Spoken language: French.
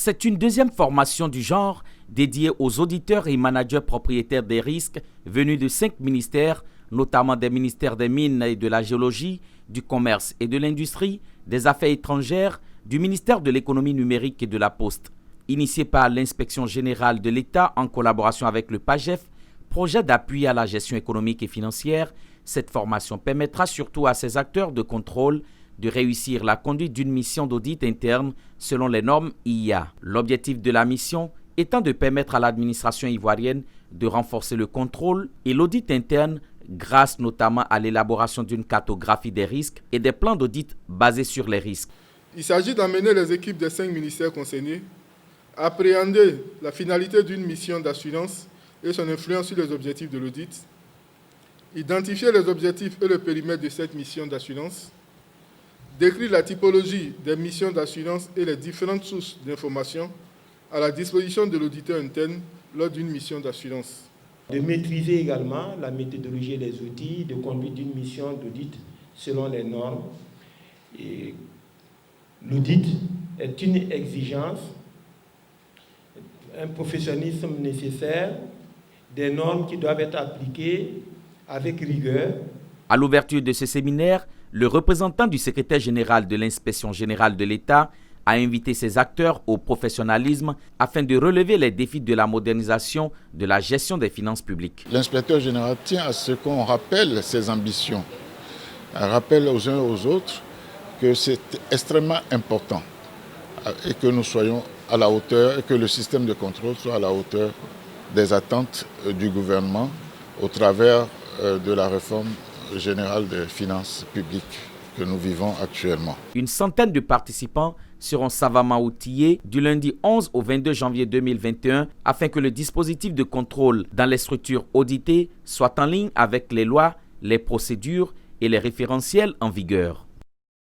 C'est une deuxième formation du genre dédiée aux auditeurs et managers propriétaires des risques venus de 5 ministères, notamment des ministères des Mines et de la Géologie, du Commerce et de l'Industrie, des Affaires étrangères, du ministère de l'Économie numérique et de la Poste. Initiée par l'Inspection générale de l'État en collaboration avec le PAGEF, projet d'appui à la gestion économique et financière, cette formation permettra surtout à ces acteurs de contrôle de réussir la conduite d'une mission d'audit interne selon les normes IA. L'objectif de la mission étant de permettre à l'administration ivoirienne de renforcer le contrôle et l'audit interne grâce notamment à l'élaboration d'une cartographie des risques et des plans d'audit basés sur les risques. Il s'agit d'amener les équipes des 5 ministères concernés à appréhender la finalité d'une mission d'assurance et son influence sur les objectifs de l'audit, identifier les objectifs et le périmètre de cette mission d'assurance, décrire la typologie des missions d'assurance et les différentes sources d'informations à la disposition de l'auditeur interne lors d'une mission d'assurance. De maîtriser également la méthodologie et les outils de conduite d'une mission d'audit selon les normes. Et l'audit est une exigence, un professionnalisme nécessaire, des normes qui doivent être appliquées avec rigueur. À l'ouverture de ce séminaire, le représentant du secrétaire général de l'Inspection générale de l'État a invité ses acteurs au professionnalisme afin de relever les défis de la modernisation de la gestion des finances publiques. L'inspecteur général tient à ce qu'on rappelle ses ambitions, un rappel aux uns et aux autres que c'est extrêmement important et que nous soyons à la hauteur et que le système de contrôle soit à la hauteur des attentes du gouvernement au travers de la réforme générale des finances publiques que nous vivons actuellement. Une centaine de participants seront savamment outillés du lundi 11 au 22 janvier 2021 afin que le dispositif de contrôle dans les structures auditées soit en ligne avec les lois, les procédures et les référentiels en vigueur.